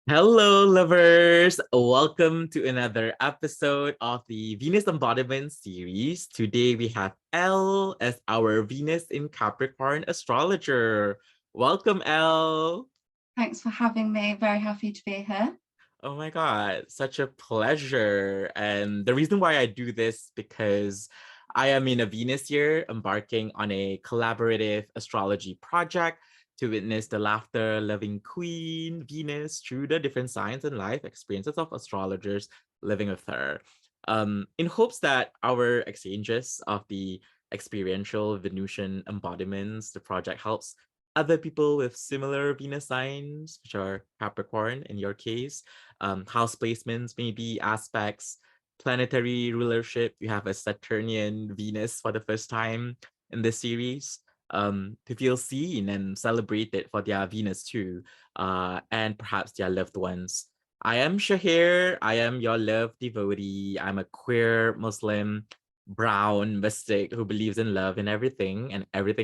Hello, lovers! Welcome to another episode of the Venus Embodiment series. Today we have Elle as our Venus in Capricorn astrologer. Welcome, Elle. Thanks for having me. Very happy to be here. Oh my God, such a pleasure. And the reason why I do this because I am in a Venus year embarking on a collaborative astrology project to witness the laughter loving queen Venus through the different signs and life experiences of astrologers living with her. In hopes that our exchanges of the experiential Venusian embodiments, the project helps other people with similar Venus signs, which are Capricorn in your case, house placements, maybe aspects, planetary rulership. You have a Saturnian Venus for the first time in this series, to feel seen and celebrated for their Venus too, and perhaps their loved ones. I am Shahir. I am your love devotee. I'm a queer Muslim brown mystic who believes in love and everything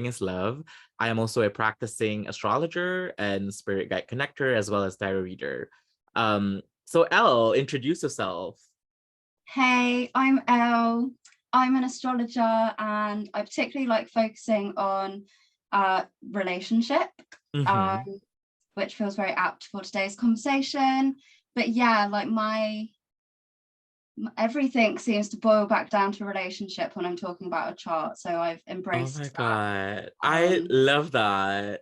is love. I am also a practicing astrologer and spirit guide connector, as well as tarot reader. So Elle, introduce yourself. Hey, I'm Elle. I'm an astrologer and I particularly like focusing on relationship, um, Mm-hmm. which feels very apt for today's conversation. But yeah, like everything seems to boil back down to relationship when I'm talking about a chart. So I've Oh my embraced that. God. I Um, love that.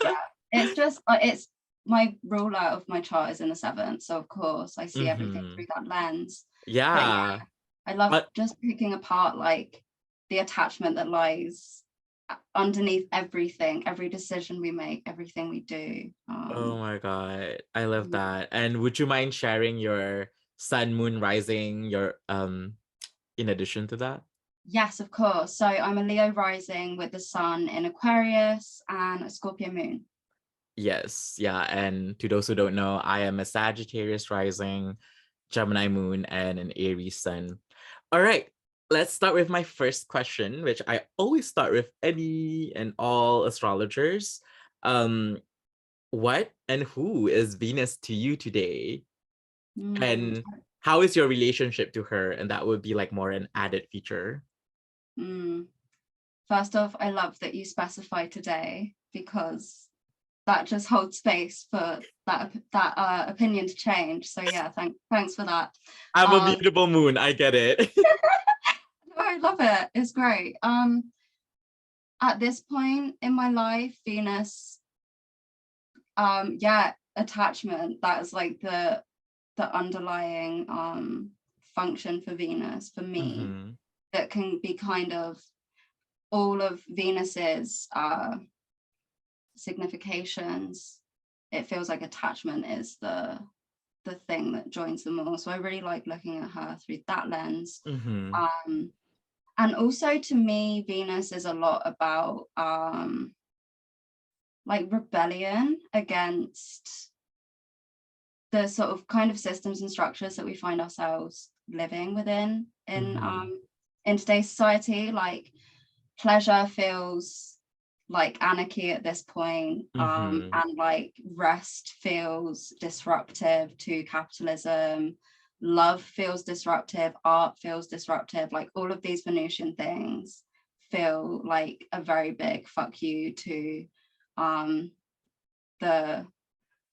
yeah, it's just it's my ruler of my chart is in the seventh. So of course I see everything Mm-hmm. through that lens. But yeah, Yeah. I love But just picking apart like the attachment that lies underneath everything, every decision we make, everything we do. oh my God. I love Yeah. that. And would you mind sharing your sun, moon, rising, your in addition to that? Yes, of course. So I'm a Leo rising with the sun in Aquarius and a Scorpio moon. Yes, yeah. And to those who don't know, I am a Sagittarius rising, Gemini moon, and an Aries sun. All right, let's start with my first question, which I always start with any and all astrologers. Um, what and who is Venus to you today? Mm, And how is your relationship to her? And that would be like more an added feature. mm. First off, I love that you specify today because that just holds space for that opinion to change. So yeah, thanks for that. I'm a Um, mutable moon, I get it. I love it. It's great. At this point in my life, Venus, yeah, attachment. That is like the underlying function for Venus for me. Mm-hmm. That can be kind of all of Venus's significations. It feels like attachment is the thing that joins them all. So I really like looking at her through that lens. Mm-hmm. And also to me, Venus is a lot about like rebellion against the sort of kind of systems and structures that we find ourselves living within Mm-hmm. in today's society. Like pleasure feels like anarchy at this point, Mm-hmm. and like rest feels disruptive to capitalism. Love feels disruptive, art feels disruptive. Like all of these Venusian things feel like a very big fuck you to um, the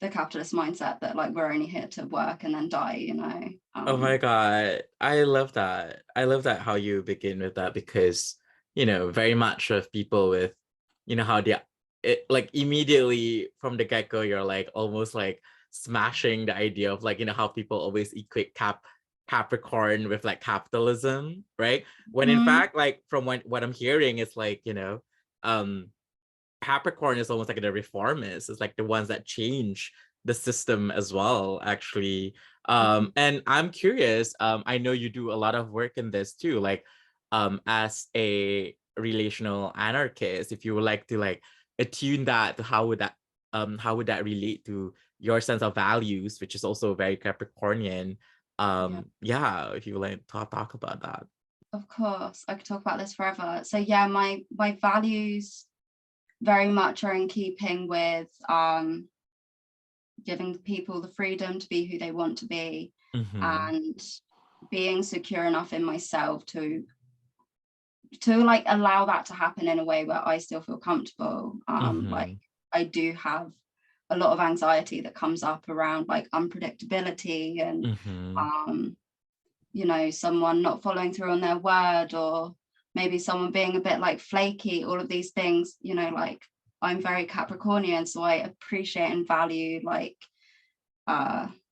capitalist mindset that like we're only here to work and then die, you know. Oh my God. I love that. I love that how you begin with that because, very much of people with, how like immediately from the get-go, you're like almost like smashing the idea of like, how people always equate Capricorn with like capitalism, right? When in Mhm. fact, like from what I'm hearing is like, um Capricorn is almost like the reformists. It's like the ones that change the system as well, actually. And I'm curious, I know you do a lot of work in this too, like as a relational anarchist, if you would like to like attune that to how would that relate to your sense of values, which is also very Capricornian. Yeah, Yeah, if you would like to talk about that. of course. I could talk about this forever. So yeah, my values very much are in keeping with giving people the freedom to be who they want to be, Mm-hmm. and being secure enough in myself to like allow that to happen in a way where I still feel comfortable. Like Mm-hmm. I do have a lot of anxiety that comes up around like unpredictability and Mm-hmm. you know, someone not following through on their word, or maybe someone being a bit like flaky, all of these things, you know, like I'm very Capricornian, so I appreciate and value like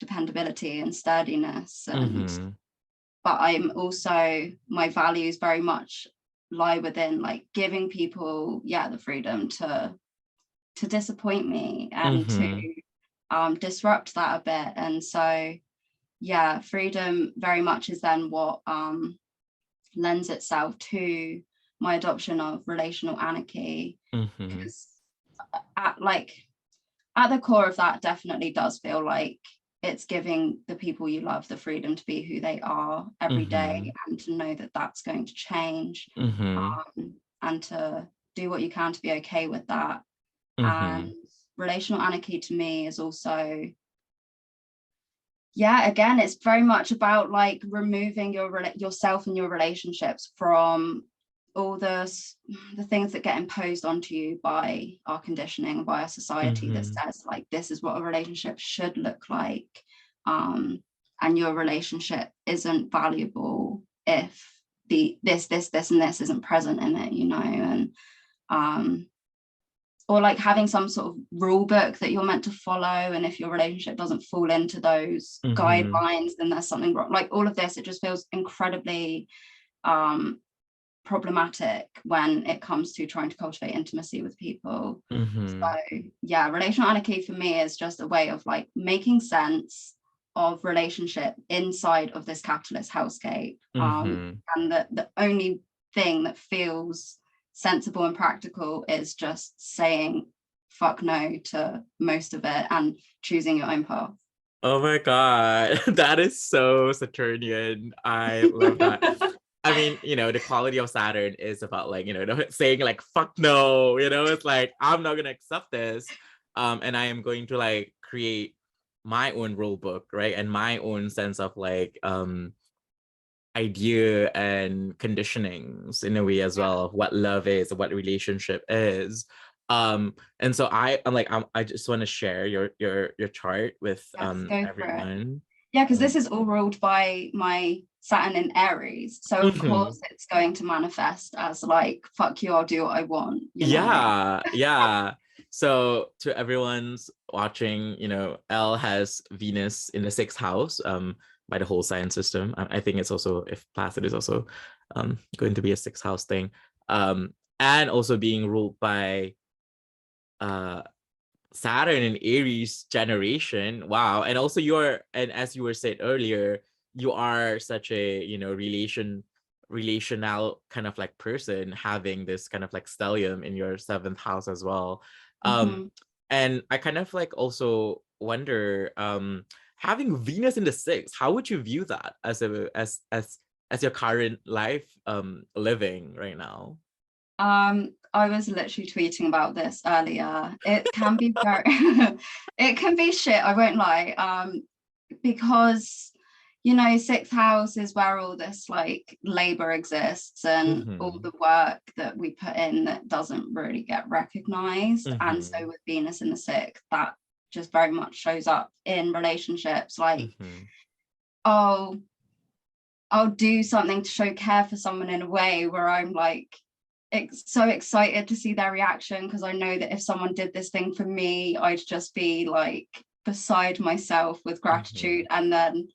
dependability and sturdiness, and Mm-hmm. but I'm also, my values very much lie within like giving people the freedom to disappoint me and to Mm-hmm. disrupt that a bit. And so freedom very much is then what lends itself to my adoption of relational anarchy, Mm-hmm. because at the core of that definitely does feel like it's giving the people you love the freedom to be who they are every Mm-hmm. day, and to know that that's going to change, Mm-hmm. and to do what you can to be okay with that. Mm-hmm. And relational anarchy to me is also, again, it's very much about like removing yourself and your relationships from all the things that get imposed onto you by our conditioning, by our society, that Mm-hmm. says like this is what a relationship should look like, and your relationship isn't valuable if this and this isn't present in it, you know. And or like having some sort of rule book that you're meant to follow, and if your relationship doesn't fall into those Mm-hmm. guidelines, then there's something wrong. Like all of this, it just feels incredibly problematic when it comes to trying to cultivate intimacy with people. Mm-hmm. So relational anarchy for me is just a way of like making sense of relationship inside of this capitalist hellscape, Mm-hmm. and the only thing that feels sensible and practical is just saying fuck no to most of it and choosing your own path. Oh my God, that is so Saturnian. I love that. I mean, you know, the quality of Saturn is about like, you know, saying like, fuck no, you know, it's like, I'm not gonna accept this. And I am going to like create my own rule book, right? And my own sense of like idea and conditionings in a way as well of what love is, what relationship is. And so I just want to share your chart with Yes, go for it. everyone. Yeah, because this is all ruled by my Saturn in Aries. So of Mhm. course it's going to manifest as like, fuck you, I'll do what I want, you know. Yeah. So to everyone's watching, you know, Elle has Venus in the sixth house, by the whole sign system. I think it's also, if Placid is also going to be a sixth house thing. And also being ruled by uh Saturn in Aries generation. Wow. And also and as you were said earlier, you are such a, you know, relational kind of like person, having this kind of like stellium in your seventh house as well. Mm-hmm. And I kind of like also wonder, having Venus in the sixth, how would you view that as your current life living right now? I was literally tweeting about this earlier. It can be very it can be shit, I won't lie. Because you know, sixth house is where all this like labor exists, and all Mm-hmm. the work that we put in that doesn't really get recognized. And Mm-hmm. so with Venus in the sixth, that just very much shows up in relationships, like, Mm-hmm. oh, I'll do something to show care for someone in a way where I'm like so excited to see their reaction, because I know that if someone did this thing for me, I'd just be like beside myself with Mm-hmm. gratitude, and then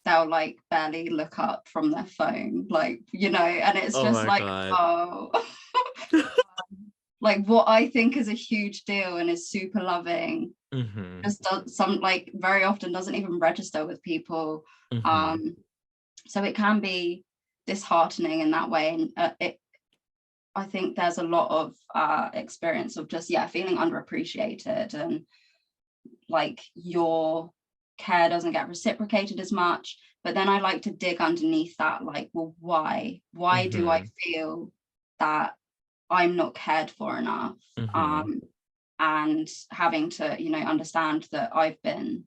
they'll like barely look up from their phone, like, you know, and it's Oh just my like, God. oh, like what I think is a huge deal and is super loving Mm-hmm. just does some like very often doesn't even register with people. Mm-hmm. um so it can be disheartening in that way, and I think there's a lot of experience of just feeling underappreciated, and like your care doesn't get reciprocated as much. But then I like to dig underneath that, like, well, why do I Mm-hmm. feel that I'm not cared for enough? Mm-hmm. um and having to, you know, understand that I've been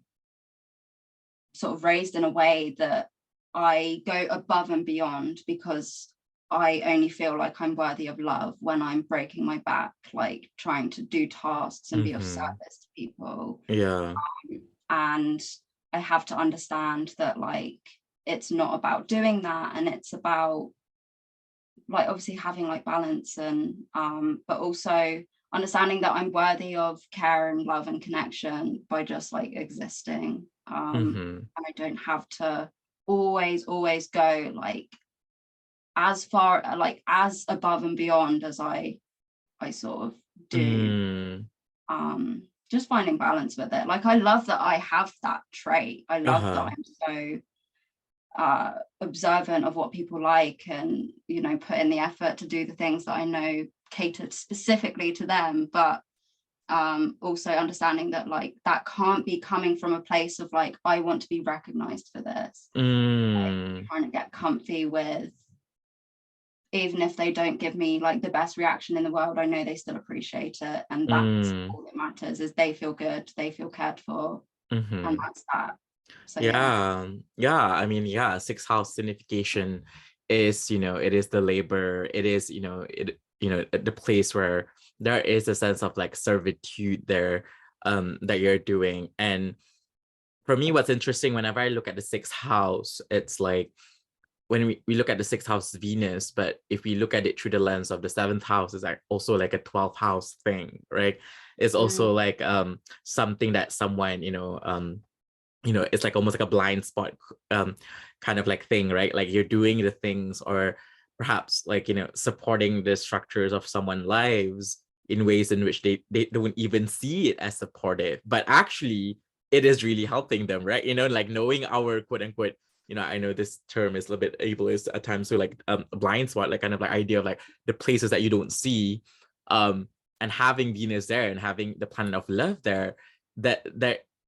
sort of raised in a way that I go above and beyond because I only feel like I'm worthy of love when I'm breaking my back, like trying to do tasks and be of service to people. Yeah. And I have to understand that, like, it's not about doing that, and it's about, like, obviously having like balance, and but also understanding that I'm worthy of care and love and connection by just like existing. And I don't have to always go like as far, like as above and beyond as I sort of do. Just finding balance with it. Like, I love that I have that trait. I love that I'm so observant of what people like, and, you know, put in the effort to do the things that I know catered specifically to them, but also understanding that, like, that can't be coming from a place of like, I want to be recognized for this. Like, trying to get comfy with, even if they don't give me like the best reaction in the world, I know they still appreciate it, and that's all that matters, is they feel good, they feel cared for, and that's that. So yeah. I mean, yeah, sixth house signification is, you know, it is the labor, it is, you know, the place where there is a sense of like servitude there that you're doing. And for me, what's interesting whenever I look at the sixth house, it's like when we look at the sixth house Venus, but if we look at it through the lens of the seventh house, is like also like a 12th house thing, right? It's also like something that someone, it's like almost like a blind spot kind of like thing, right? Like you're doing the things, or perhaps like, supporting the structures of someone's lives in ways in which they don't even see it as supportive, but actually it is really helping them, right? Like knowing our quote unquote, I know this term is a little bit ableist at times, so like blind spot, like kind of like idea of like the places that you don't see, and having Venus there and having the planet of love there, that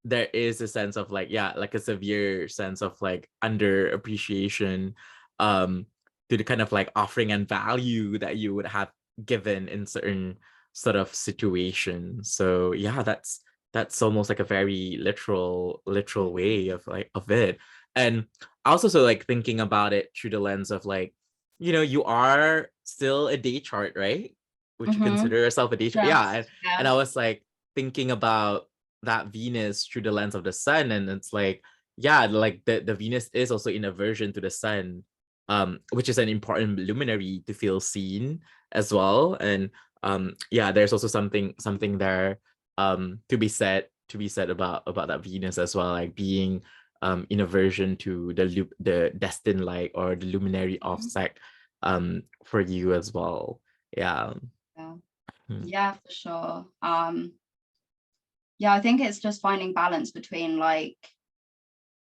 there is a sense of like, yeah, like a severe sense of like under appreciation to the kind of like offering and value that you would have given in certain sort of situations. So yeah, that's almost like a very literal way of like of it. And also, so like thinking about it through the lens of like, you are still a day chart, right? Would you consider yourself a day chart? Yeah. And I was like thinking about that Venus through the lens of the sun, and it's like, yeah, like the Venus is also in aversion to the sun, which is an important luminary to feel seen as well. And yeah, there's also something there to be said about that Venus as well, like being in aversion to the destined light or the luminary offset for you as well. Yeah. Yeah, for sure. Yeah, I think it's just finding balance between, like,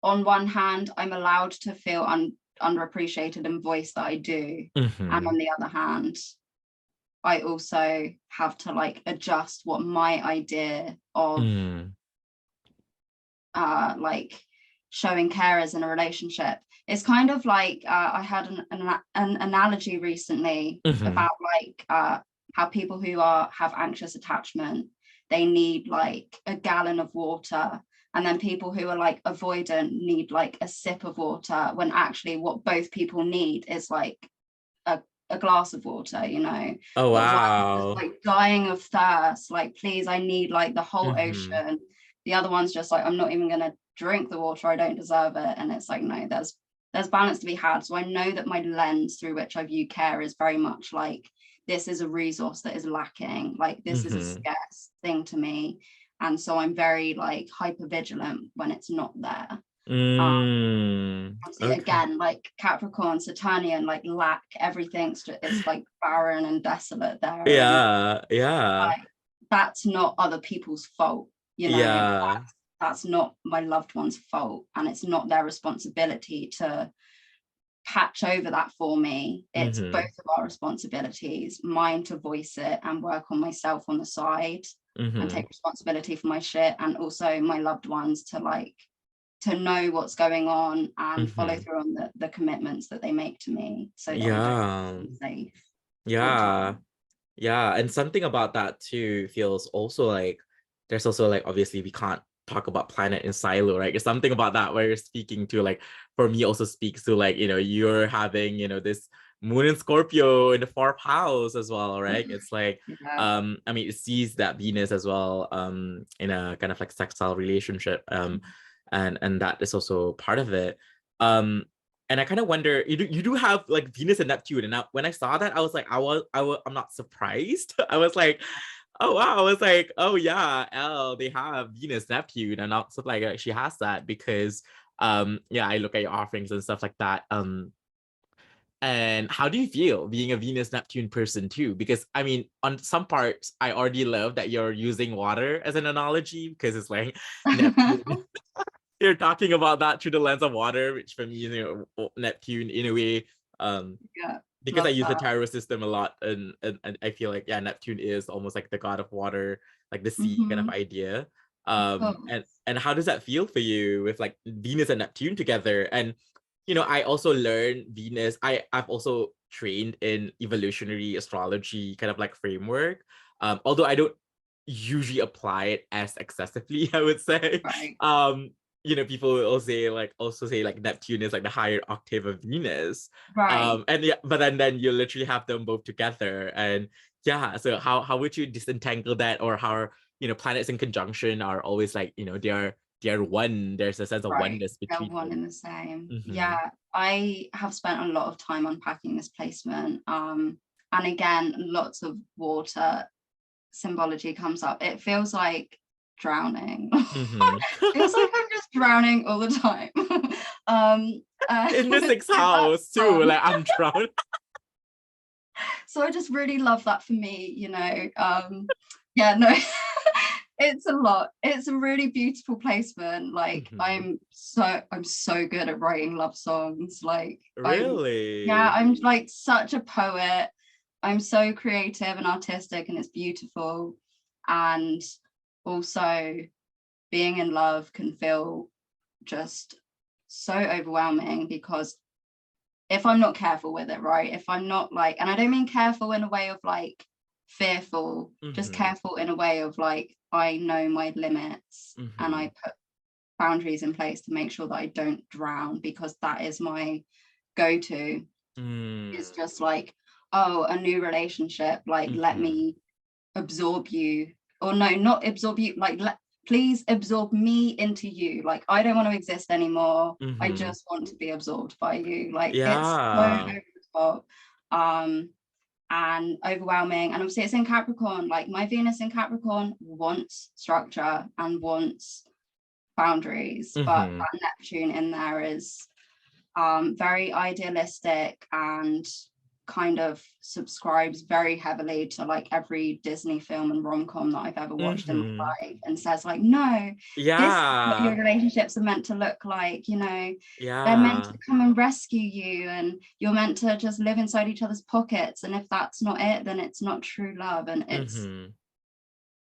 on one hand, I'm allowed to feel underappreciated and voice that I do, and on the other hand, I also have to like adjust what my idea of like showing care is in a relationship. It's kind of like I had an analogy recently about like how people who have anxious attachment, they need like a gallon of water, and then people who are like avoidant need like a sip of water, when actually what both people need is like a glass of water, Oh, but wow. one's just like dying of thirst, like, please, I need like the whole ocean. The other one's just like, I'm not even gonna drink the water, I don't deserve it. And it's like, no, there's balance to be had. So I know that my lens through which I view care is very much like, this is a resource that is lacking, like this is a scarce thing to me, and so I'm very like hyper vigilant when it's not there. Okay. Again, like Capricorn, Saturnian, like lack, everything's just, it's like barren and desolate there. Yeah. Like, that's not other people's fault, Yeah. that's not my loved one's fault, and it's not their responsibility to patch over that for me. It's both of our responsibilities, mine to voice it and work on myself on the side and take responsibility for my shit, and also my loved ones to know what's going on and follow through on the commitments that they make to me, so that I don't feel safe. Yeah, and something about that too feels also like there's also like obviously we can't talk about planet in silo, right? There's something about that where you're speaking to like for me also speaks to like, you're having, this moon in Scorpio in the fourth house as well, right? It's like Yeah. I mean it sees that Venus as well in a kind of like sextile relationship. And that is also part of it. And I kind of wonder, you do have like Venus and Neptune, and when I saw that, I was like, I'm not surprised. I was like, oh wow, I was like, oh yeah, they have Venus, Neptune, and also like she has that because yeah, I look at your offerings and stuff like that. And how do you feel being a Venus Neptune person too? Because I mean, on some parts, I already love that you're using water as an analogy because it's like Neptune. You're talking about that through the lens of water, which for me, Neptune in a way, Yeah, because I love use the that. tarot system a lot, and I feel like yeah, Neptune is almost like the god of water, like the sea kind of Mm-hmm. idea. Of And course. how does that feel for you with like Venus and Neptune together? And I also learned Venus. I've also trained in evolutionary astrology kind of like framework. Although I don't usually apply it as excessively, I would say. Right. People will also say like Neptune is like the higher octave of Venus. Right. And yeah, but then you literally have them both together. And yeah, so how would you disentangle that, or how planets in conjunction are always like, they're one. There's a sense of Right. oneness They're between one them. and the same. Mm-hmm. Yeah. I have spent a lot of time unpacking this placement. And again, lots of water symbology comes up. It feels like drowning. Mm-hmm. Feels like I'm just drowning all the time. In the So sixth that's house too, fun. like I'm drowning. So I just really love that for me, yeah, no, it's a lot. It's a really beautiful placement. Like Mm-hmm. I'm so good at writing love songs. Like Really? I'm like such a poet. I'm so creative and artistic, and it's beautiful. And also being in love can feel just so overwhelming, because if I'm not careful with it, right? If I'm not like, and I don't mean careful in a way of like fearful, just Mm-hmm. careful in a way of like, I know my limits and Mm-hmm. I put boundaries in place to make sure that I don't drown, because that is my go-to. It's Mm-hmm. just like, oh, a new relationship, like let Mm-hmm. me absorb you, or no, not absorb you, like please absorb me into you. Like I don't want to exist anymore, I Mm-hmm. just want to be absorbed by you. Like it's so over Yeah. the top, and overwhelming. And obviously it's in Capricorn. Like my Venus in Capricorn wants structure and wants boundaries, but Mm-hmm. that Neptune in there is very idealistic and kind of subscribes very heavily to like every Disney film and rom-com that I've ever watched in my Mm-hmm. life, and says like, no, this is what your Yeah. relationships are meant to look like, they're meant to Yeah. come and rescue you, and you're meant to just live inside each other's pockets, and if that's not it, then it's not true love. And Mm-hmm.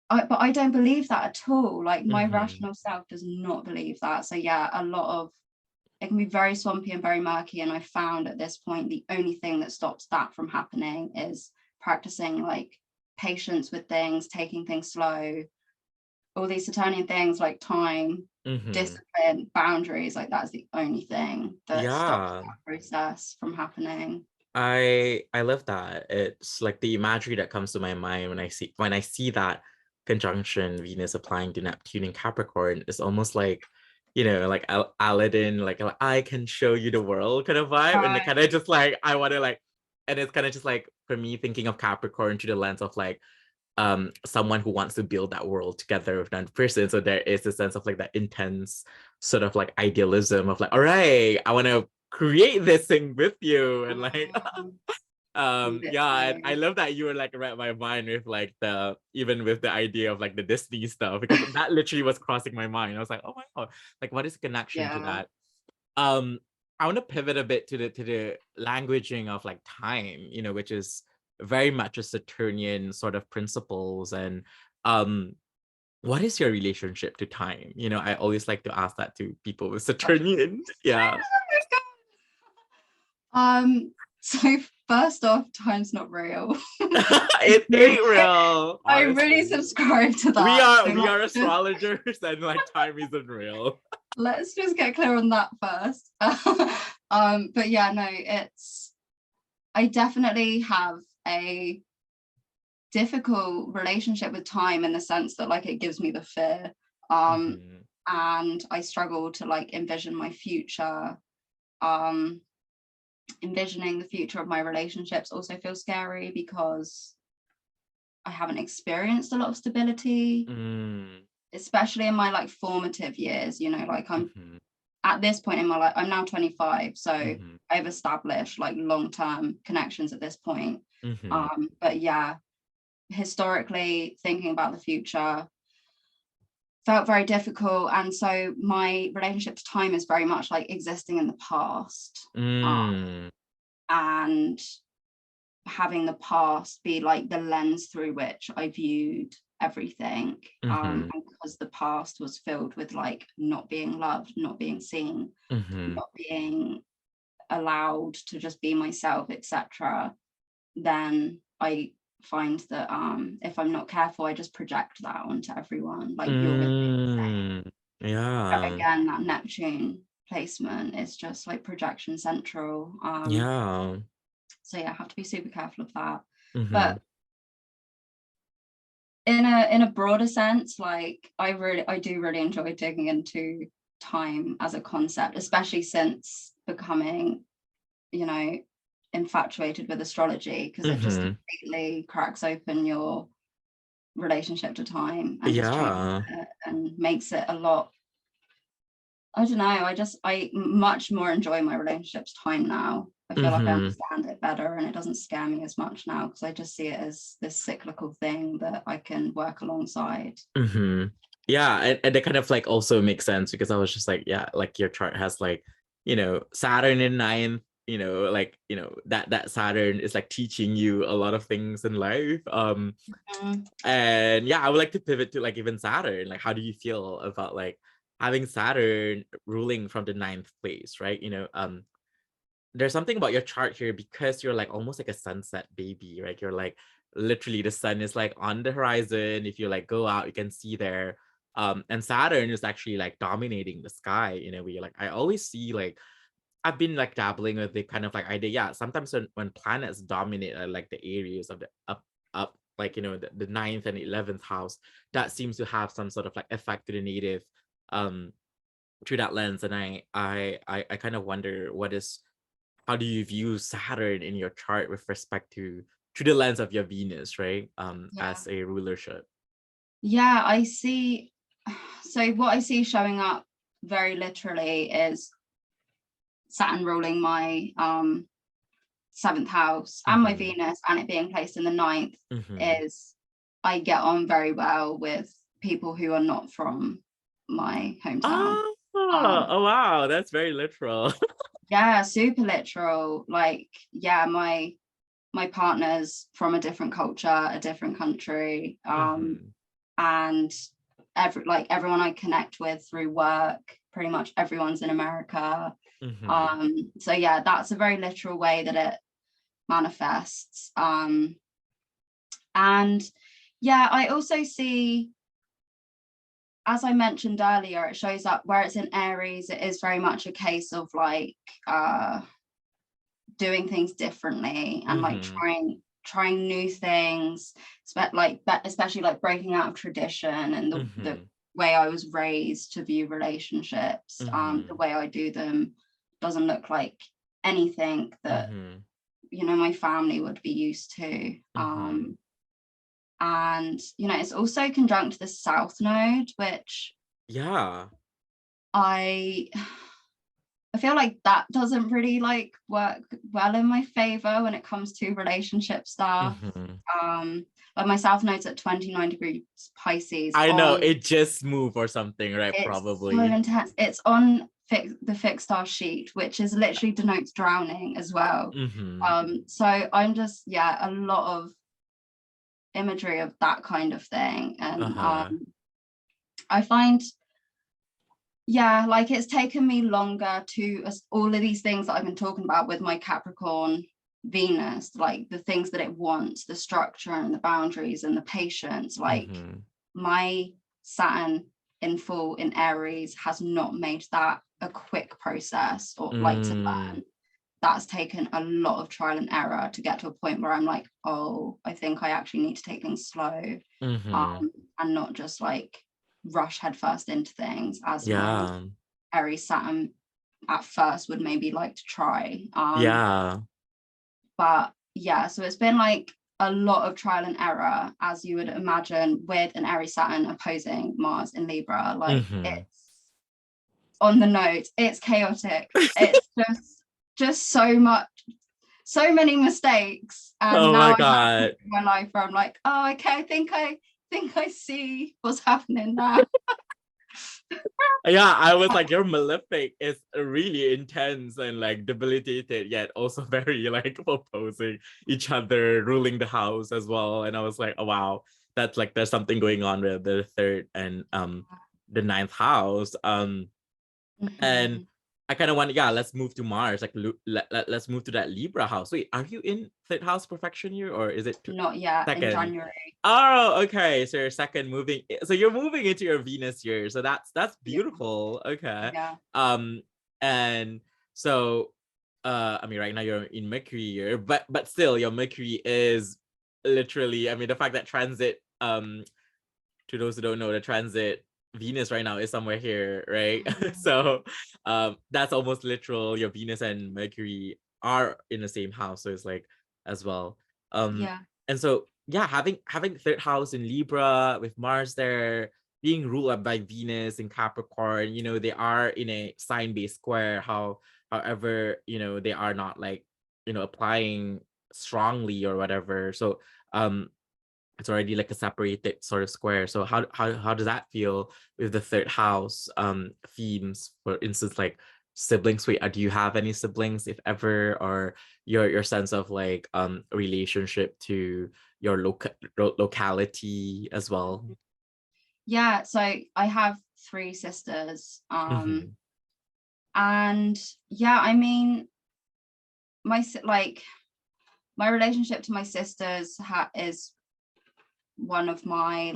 but I don't believe that at all. Like my Mm-hmm. rational self does not believe that. So yeah, it can be very swampy and very murky. And I found at this point, the only thing that stops that from happening is practicing like patience with things, taking things slow, all these Saturnian things like time, Mm-hmm. discipline, boundaries. Like that's the only thing that stops Yeah. that process from happening. I love that. It's like the imagery that comes to my mind when I see that conjunction Venus applying to Neptune in Capricorn. It's almost like, like Aladdin, like I can show you the world kind of vibe. And it kind of Right. just like I want to like, and it's kind of just like for me thinking of Capricorn through the lens of like someone who wants to build that world together with another person. So there is a sense of like that intense sort of like idealism of like, all right, I want to create this thing with you. And like yeah, and I Literally. love that you were like read my mind with like the even with the idea of like the Disney stuff, because that literally was crossing my mind. I was like, oh my god, like what is the connection to Yeah. that? um I want to pivot a bit to the languaging of like time, which is very much a Saturnian sort of principles. And um what is your relationship to time? I always like to ask that to people with Saturnian. Yeah. Um, so first off, time's not real. It ain't real. I really Honestly. subscribe to that. We are astrologers, and like time isn't real. Let's just get clear on that first. But yeah, no, I definitely have a difficult relationship with time, in the sense that like it gives me the fear, and I struggle to like envision my future. Envisioning the future of my relationships also feels scary, because I haven't experienced a lot of stability, especially in my like formative years, you know, like I'm at this point in my life, I'm now 25, so I've established like long-term connections at this point. But yeah, historically thinking about the future felt very difficult, and so my relationship to time is very much like existing in the past, and having the past be like the lens through which I viewed everything, and because the past was filled with like not being loved, not being seen, not being allowed to just be myself, etc., then I find that if I'm not careful, I just project that onto everyone, like you're with me the same. But again, that Neptune placement is just like projection central. So yeah, I have to be super careful of that. But in a broader sense, like I do really enjoy digging into time as a concept, especially since becoming, you know, infatuated with astrology, because it just completely cracks open your relationship to time and just changes it and makes it a lot, I don't know, I much more enjoy my relationship to time now. I feel like I understand it better, and it doesn't scare me as much now, because I just see it as this cyclical thing that I can work alongside. Yeah, and it kind of like also makes sense, because I was just like, yeah, like your chart has like, you know, Saturn in ninth, you know, like, you know, that Saturn is like teaching you a lot of things in life. And yeah, I would like to pivot to like even Saturn. Like, how do you feel about like having Saturn ruling from the ninth place, right? You know, there's something about your chart here, because you're like almost like a sunset baby, right? You're like literally the sun is like on the horizon. If you like go out, you can see there. And Saturn is actually like dominating the sky in a way. Like I always see like I've been like dabbling with the kind of like idea. Yeah, sometimes when planets dominate like the areas of the up like, you know, the ninth and 11th house, that seems to have some sort of like effect to the native through that lens. And I kind of wonder how do you view Saturn in your chart with respect to through the lens of your Venus, right? As a rulership. Yeah, I see. So what I see showing up very literally is Saturn ruling my 7th house and my Venus, and it being placed in the ninth, is I get on very well with people who are not from my hometown. Oh wow, that's very literal. Yeah, super literal. Like, yeah, my partner's from a different culture, a different country, and everyone I connect with through work, pretty much everyone's in America. So yeah, that's a very literal way that it manifests. And yeah, I also see, as I mentioned earlier, it shows up where it's in Aries. It is very much a case of like doing things differently and like trying new things, especially like breaking out of tradition and the way I was raised to view relationships. The way I do them doesn't look like anything that you know my family would be used to. And you know, it's also conjunct the South Node, which I feel like that doesn't really like work well in my favor when it comes to relationship stuff. Like my South Node's at 29 degrees Pisces. I know, it just moved or something, right? It's probably so intense. It's on the fixed star sheet, which is literally denotes drowning as well. So I'm just, yeah, a lot of imagery of that kind of thing. And I find, yeah, like it's taken me longer to all of these things that I've been talking about with my Capricorn Venus, like the things that it wants, the structure and the boundaries and the patience. Like my Saturn in full in Aries has not made that a quick process or like to learn. That's taken a lot of trial and error to get to a point where I'm like, oh, I think I actually need to take things slow, and not just like rush headfirst into things as my Aries Saturn at first would maybe like to try. But yeah, so it's been like a lot of trial and error, as you would imagine, with an Aries Saturn opposing Mars in Libra. Like it's on the nose, it's chaotic. It's just so many mistakes. And oh now my God. my life where I'm like, oh, okay, I think I see what's happening now. Yeah, I was like, your malefic is really intense and like debilitated, yet also very like opposing each other, ruling the house as well. And I was like, oh wow, that's like there's something going on with the third and the ninth house. And I kind of want, let's move to Mars. Like, let's move to that Libra house. Wait, are you in third house perfection year, or is it not yet? second? In January. Oh, okay. So you're second moving. So you're moving into your Venus year. So that's beautiful. Yeah. Okay. Yeah. And so, I mean, right now you're in Mercury year, but still, your Mercury is literally. I mean, the fact that transit. To those who don't know, the transit Venus right now is somewhere here, right? So that's almost literal. Your Venus and Mercury are in the same house, so it's like as well. And so having third house in Libra with Mars there, being ruled by Venus in Capricorn, you know, they are in a sign-based square. However, you know, they are not like, you know, applying strongly or whatever. So it's already like a separated sort of square. So how does that feel with the third house themes? For instance, like siblings. Wait, do you have any siblings, if ever, or your sense of like relationship to your locality as well? Yeah, so I have 3 sisters. And yeah, I mean, my relationship to my sisters is one of my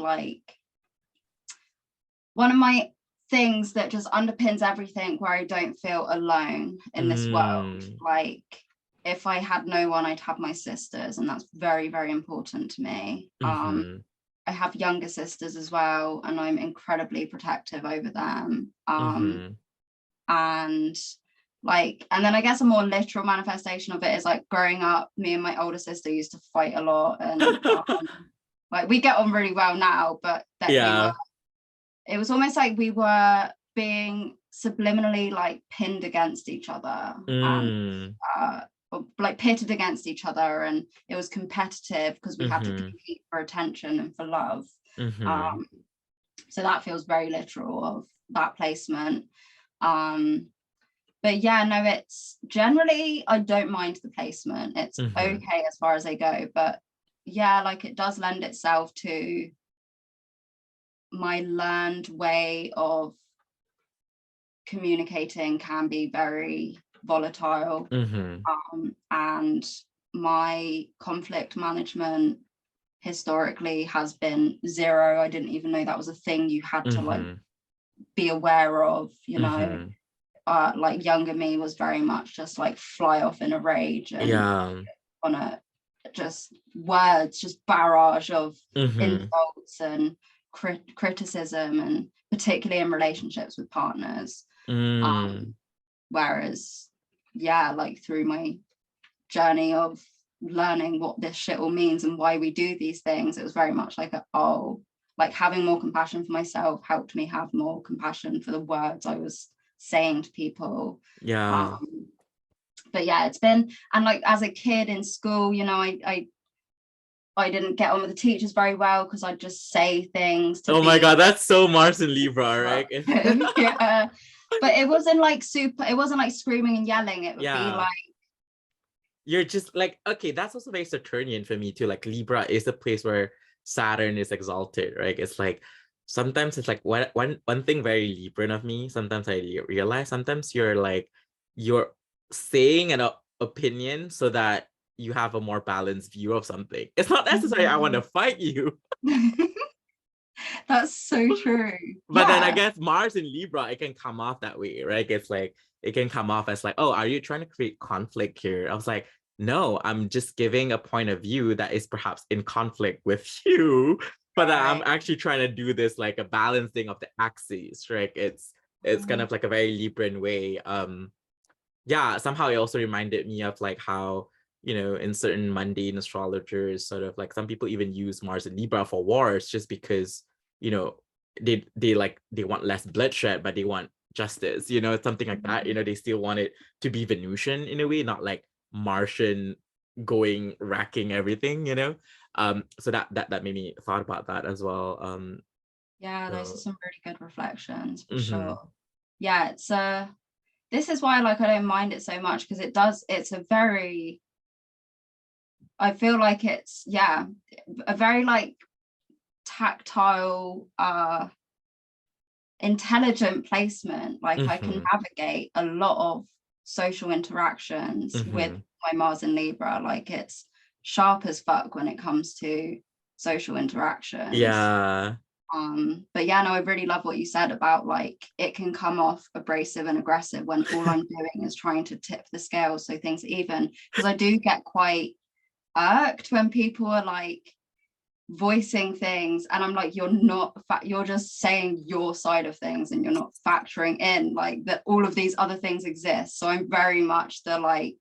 things that just underpins everything, where I don't feel alone in this world. Like, if I had no one, I'd have my sisters, and that's very, very important to me. I have younger sisters as well, and I'm incredibly protective over them. And then I guess a more literal manifestation of it is like growing up, me and my older sister used to fight a lot, and like we get on really well now, but it was almost like we were being subliminally like pinned against each other, and like pitted against each other, and it was competitive because we had to compete for attention and for love. So that feels very literal of that placement. But yeah, no, it's generally, I don't mind the placement. It's okay as far as I go, but yeah, like it does lend itself to my learned way of communicating can be very volatile. And my conflict management historically has been 0. I didn't even know that was a thing you had to like be aware of, you know. Like younger me was very much just like fly off in a rage and on a just words, just barrage of insults and criticism, and particularly in relationships with partners. Whereas like through my journey of learning what this shit all means and why we do these things, it was very much like like having more compassion for myself helped me have more compassion for the words I was saying to people. But yeah, it's been, and like as a kid in school, you know, I didn't get on with the teachers very well because I'd just say things to my God, that's so Mars and Libra, right? Yeah, but it wasn't like screaming and yelling. It would be like, you're just like, okay, that's also very Saturnian for me too. Like Libra is the place where Saturn is exalted, right? It's like sometimes it's like one thing very Libran of me. Sometimes I realize sometimes you're saying an opinion so that you have a more balanced view of something. It's not necessarily I want to fight you. That's so true. But then I guess Mars in Libra, it can come off that way, right? It's like, it can come off as like, oh, are you trying to create conflict here? I was like, no, I'm just giving a point of view that is perhaps in conflict with you, but I'm actually trying to do this like a balancing of the axes, right? It's kind of like a very Libran way. Yeah, somehow it also reminded me of like how, in certain mundane astrologers, sort of like some people even use Mars and Libra for wars just because, they want less bloodshed, but they want justice, something like that. They still want it to be Venusian in a way, not like Martian going wrecking everything, so that made me thought about that as well. Those are some really good reflections for mm-hmm. sure. Yeah, it's this is why like I don't mind it so much, because it's a very, I feel like it's a very like tactile, intelligent placement. Like I can navigate a lot of social interactions with my Mars in Libra. Like it's sharp as fuck when it comes to social interactions. But no, I really love what you said about like it can come off abrasive and aggressive when all I'm doing is trying to tip the scales so things are even, because I do get quite irked when people are like voicing things and I'm like, you're just saying your side of things and you're not factoring in like that all of these other things exist. So I'm very much the like,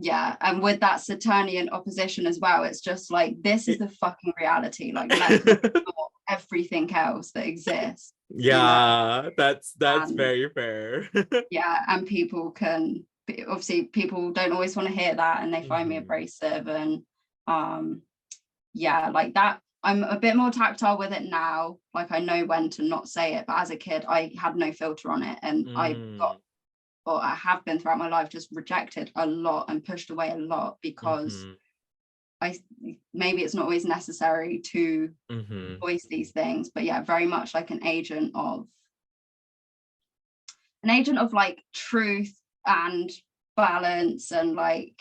and with that Saturnian opposition as well, it's just like, this is the fucking reality, like let's ignore everything else that exists. That's very fair. And people don't always want to hear that, and they find me abrasive, and like that. I'm a bit more tactile with it now, like I know when to not say it, but as a kid I had no filter on it, and I have been throughout my life just rejected a lot and pushed away a lot because maybe it's not always necessary to voice these things, but very much like an agent of like truth and balance, and like,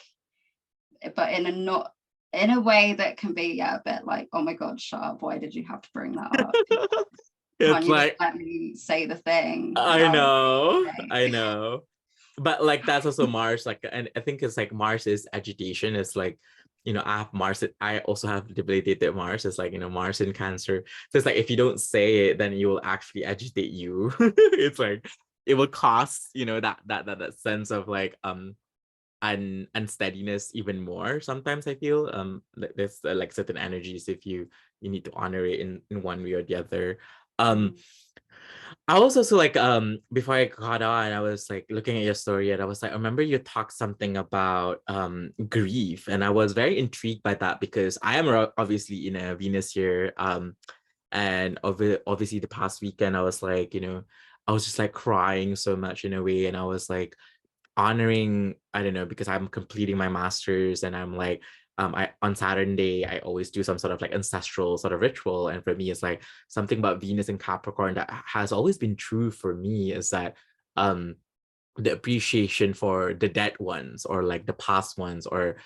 but in a way that can be a bit like, oh my god, shut up, why did you have to bring that up? It's like, let me say the thing. I know, but like that's also Mars, like, and I think it's like Mars is agitation. It's like, I have Mars, I also have debilitated Mars. It's like, Mars in Cancer, so it's like if you don't say it, then you will actually agitate you. It's like it will cause that sense of like unsteadiness even more sometimes. I feel there's like certain energies, if you need to honor it in one way or the other. I was also like, before I got on, I was like looking at your story, and I was like, I remember you talked something about grief, and I was very intrigued by that because I am obviously in a Venus year, and obviously the past weekend I was like, I was just like crying so much in a way, and I was like honoring, I don't know, because I'm completing my master's, and I'm like, on Saturday I always do some sort of like ancestral sort of ritual, and for me it's like something about Venus and Capricorn that has always been true for me is that the appreciation for the dead ones or like the past ones, or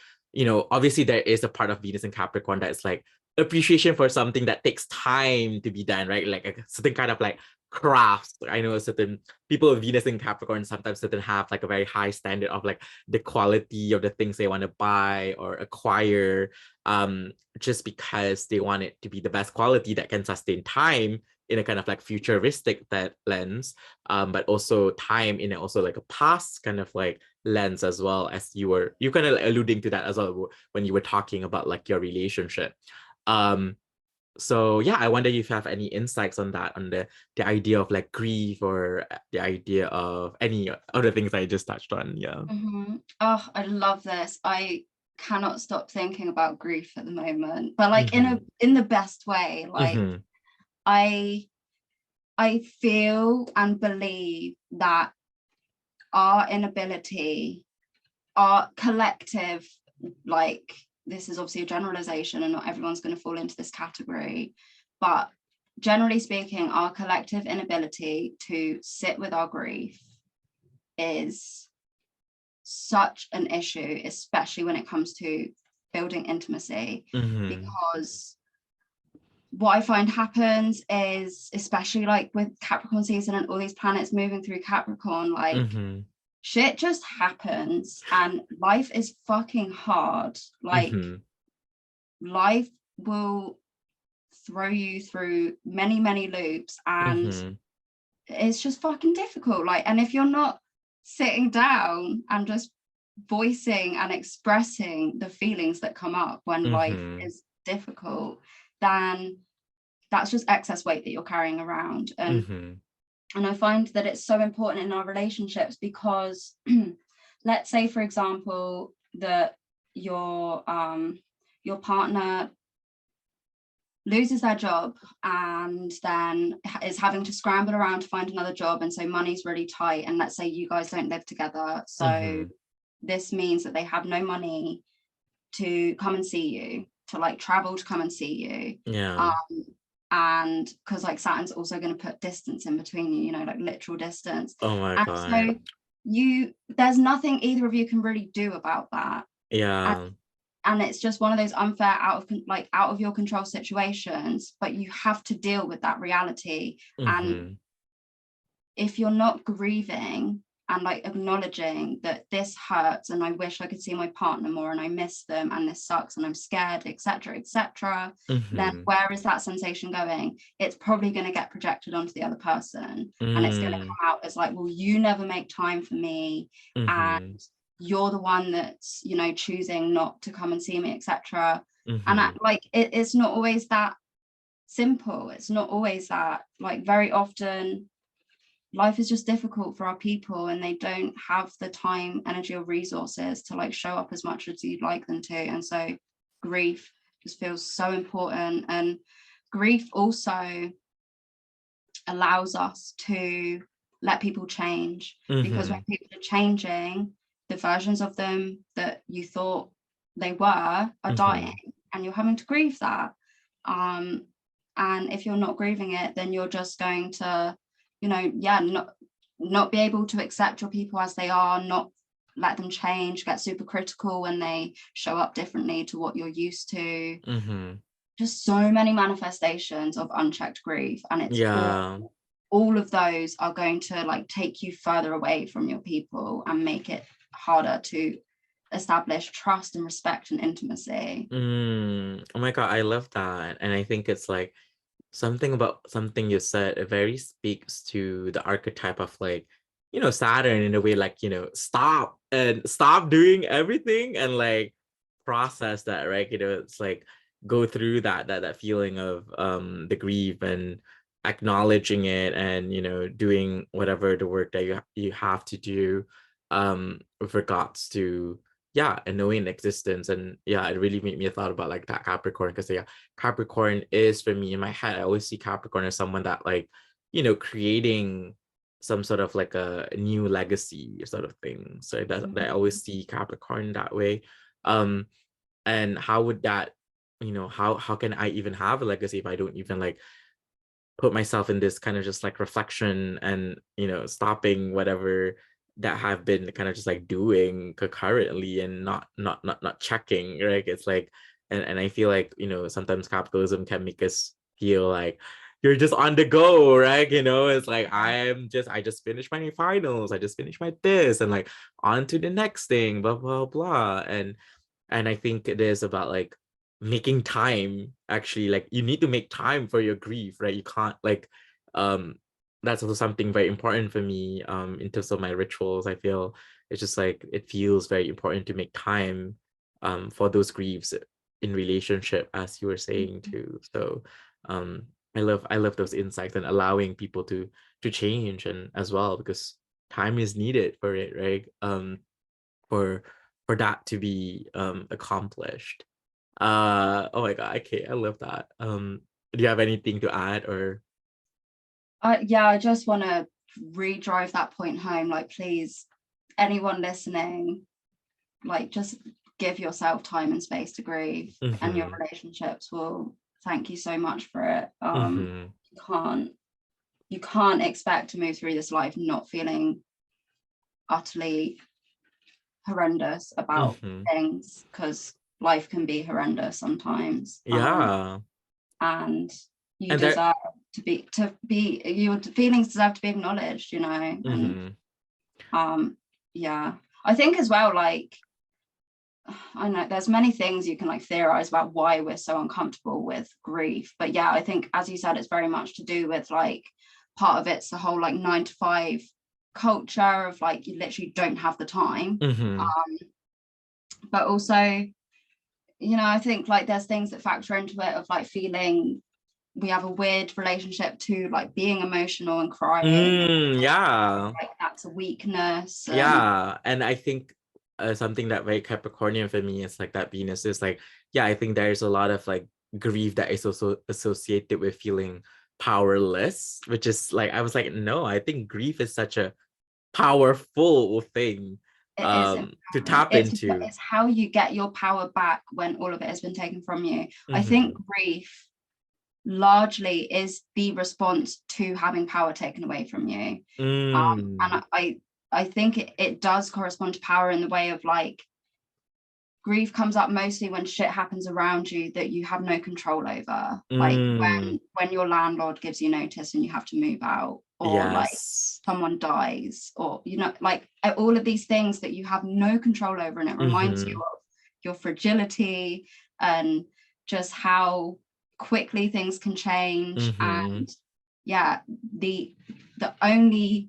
obviously there is a part of Venus and Capricorn that's like appreciation for something that takes time to be done, right? Like a certain kind of like crafts. I know certain people with Venus and Capricorn sometimes certain have like a very high standard of like the quality of the things they want to buy or acquire, just because they want it to be the best quality that can sustain time in a kind of like futuristic that lens, but also time in also like a past kind of like lens, as well as you kind of like alluding to that as well when you were talking about like your relationship. So I wonder if you have any insights on that, on the idea of like grief, or the idea of any other things I just touched on. Oh, I love this. I cannot stop thinking about grief at the moment, but like in the best way. Like I feel and believe that our inability, our collective, like, this is obviously a generalization and not everyone's going to fall into this category, but generally speaking, our collective inability to sit with our grief is such an issue, especially when it comes to building intimacy, because what I find happens is, especially like with Capricorn season and all these planets moving through Capricorn, like shit just happens and life is fucking hard. Like life will throw you through many loops, and it's just fucking difficult. Like, and if you're not sitting down and just voicing and expressing the feelings that come up when life is difficult, then that's just excess weight that you're carrying around. And I find that it's so important in our relationships, because let's say, for example, that your partner loses their job and then is having to scramble around to find another job, and so money's really tight, and let's say you guys don't live together, so this means that they have no money to come and see you, to like travel to come and see you, and because like Saturn's also going to put distance in between you, you know, like literal distance. Oh my and god. So there's nothing either of you can really do about that. And it's just one of those unfair, out of your control situations, but you have to deal with that reality. And if you're not grieving and like acknowledging that this hurts, and I wish I could see my partner more, and I miss them, and this sucks, and I'm scared, etc., then where is that sensation going? It's probably going to get projected onto the other person, and it's going to come out as like, well, you never make time for me, and you're the one that's, you know, choosing not to come and see me, etc. And it's not always that simple. It's not always that. Like, very often life is just difficult for our people, and they don't have the time, energy, or resources to like show up as much as you'd like them to. And so grief just feels so important. And grief also allows us to let people change, because when people are changing, the versions of them that you thought they were are dying, and you're having to grieve that. And if you're not grieving it, then you're just going to, you know, not be able to accept your people as they are, not let them change, get super critical when they show up differently to what you're used to. Just so many manifestations of unchecked grief, and it's all of those are going to like take you further away from your people and make it harder to establish trust and respect and intimacy. Oh my god, I love that. And I think it's like something about something you said, it very speaks to the archetype of like, you know, Saturn in a way, like, you know, stop doing everything and like process that, right? You know, it's like go through that feeling of the grief and acknowledging it, and, you know, doing whatever the work that you have to do with regards to and knowing existence. And it really made me thought about like that Capricorn, because Capricorn is, for me, in my head, I always see Capricorn as someone that, like, you know, creating some sort of like a new legacy sort of thing. So that I always see Capricorn that way. And how would that, you know, how can I even have a legacy if I don't even like put myself in this kind of just like reflection and, you know, stopping whatever that have been kind of just like doing concurrently and not checking, right? It's like, and I feel like, you know, sometimes capitalism can make us feel like you're just on the go, right? You know, it's like I just finished my finals, I just finished my this, and like on to the next thing, blah blah blah. And I think it is about like making time. Actually, like, you need to make time for your grief, right? You can't like that's also something very important for me in terms of my rituals. I feel it's just like it feels very important to make time for those griefs in relationship, as you were saying too. So I love those insights and allowing people to change, and as well, because time is needed for it, right? For that to be accomplished. Oh my god, okay, I love that. Do you have anything to add? Or I just want to re-drive that point home. Like, please, anyone listening, like, just give yourself time and space to grieve, and your relationships will thank you so much for it. You can't expect to move through this life not feeling utterly horrendous about things, because life can be horrendous sometimes. Yeah. And you And deserve to be your feelings deserve to be acknowledged, you know. And yeah, I think as well, like, I know there's many things you can like theorize about why we're so uncomfortable with grief, but yeah, I think, as you said, it's very much to do with like, part of it's the whole like 9 to 5 culture of like, you literally don't have the time. But also, you know, I think like there's things that factor into it of like feeling, we have a weird relationship to like being emotional and crying. Yeah, like that's a weakness. Yeah, and I think something that very Capricornian for me is like that Venus is like, yeah, I think there's a lot of like grief that is also associated with feeling powerless, which is like, I was like, no, I think grief is such a powerful thing to tap into. It's how you get your power back when all of it has been taken from you. I think grief largely is the response to having power taken away from you. And I think it does correspond to power in the way of like, grief comes up mostly when shit happens around you that you have no control over. Like when your landlord gives you notice and you have to move out, or like someone dies, or, you know, like all of these things that you have no control over, and it reminds you of your fragility and just how quickly things can change. And yeah, the only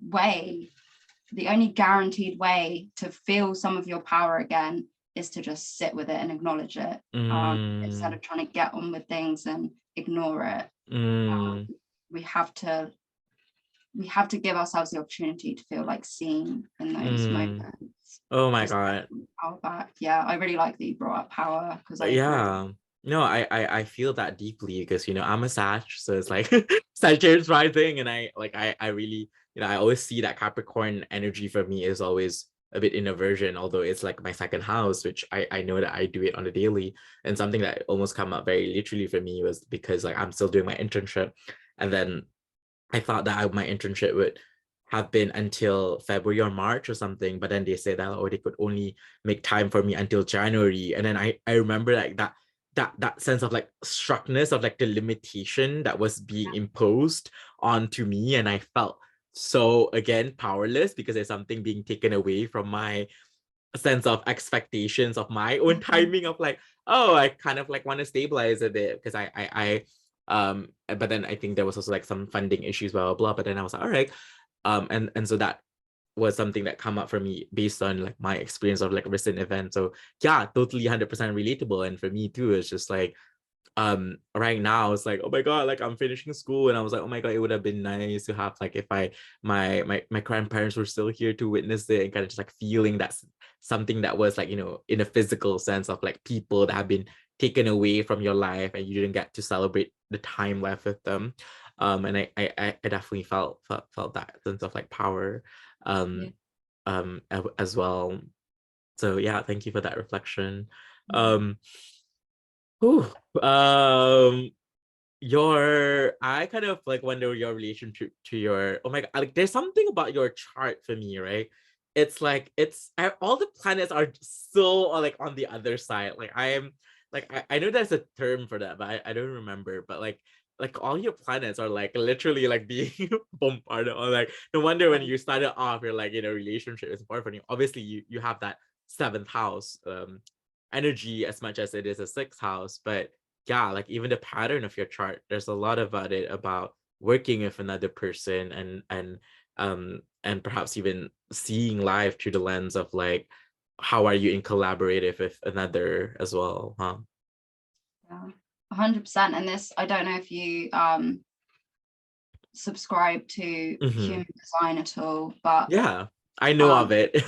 guaranteed way to feel some of your power again is to just sit with it and acknowledge it, instead of trying to get on with things and ignore it. We have to give ourselves the opportunity to feel like seen in those moments. Oh my God. Power back. Yeah, I really like that you brought up power, because no, I feel that deeply, because, you know, I'm a Sag, so it's like Sagittarius rising, and I really, you know, I always see that Capricorn energy for me is always a bit introversion, although it's like my second house, which I know that I do it on a daily. And something that almost come up very literally for me was because like I'm still doing my internship, and then I thought that my internship would have been until February or March or something, but then they said that, oh, they could only make time for me until January. And then I remember like that sense of like struckness of like the limitation that was being imposed onto me, and I felt so, again, powerless, because there's something being taken away from my sense of expectations of my own timing of like, oh, I kind of like want to stabilize a bit, because but then I think there was also like some funding issues, blah blah blah, but then I was like, all right, and so that was something that come up for me based on like my experience of like recent events. So yeah, totally 100% relatable. And for me too, it's just like, right now it's like, oh my God, like I'm finishing school, and I was like, oh my God, it would have been nice to have like, if my grandparents were still here to witness it, and kind of just like feeling that's something that was like, you know, in a physical sense of like people that have been taken away from your life and you didn't get to celebrate the time left with them. And I definitely felt that sense of like power as well. So yeah, thank you for that reflection. I kind of like wonder your relationship to your, oh my God, like there's something about your chart for me, right? It's like all the planets are so like on the other side. Like I am like I know there's a term for that, but I don't remember. But like all your planets are like literally like being bombarded, or like no wonder when you started off, you're like, you know, relationship is important for you. Obviously you have that 7th house energy as much as it is a 6th house, but yeah, like even the pattern of your chart, there's a lot about it about working with another person, and perhaps even seeing life through the lens of like, how are you in collaborative with another as well, huh? Yeah, 100%. And this, I don't know if you subscribe to human design at all, but yeah, I know of it.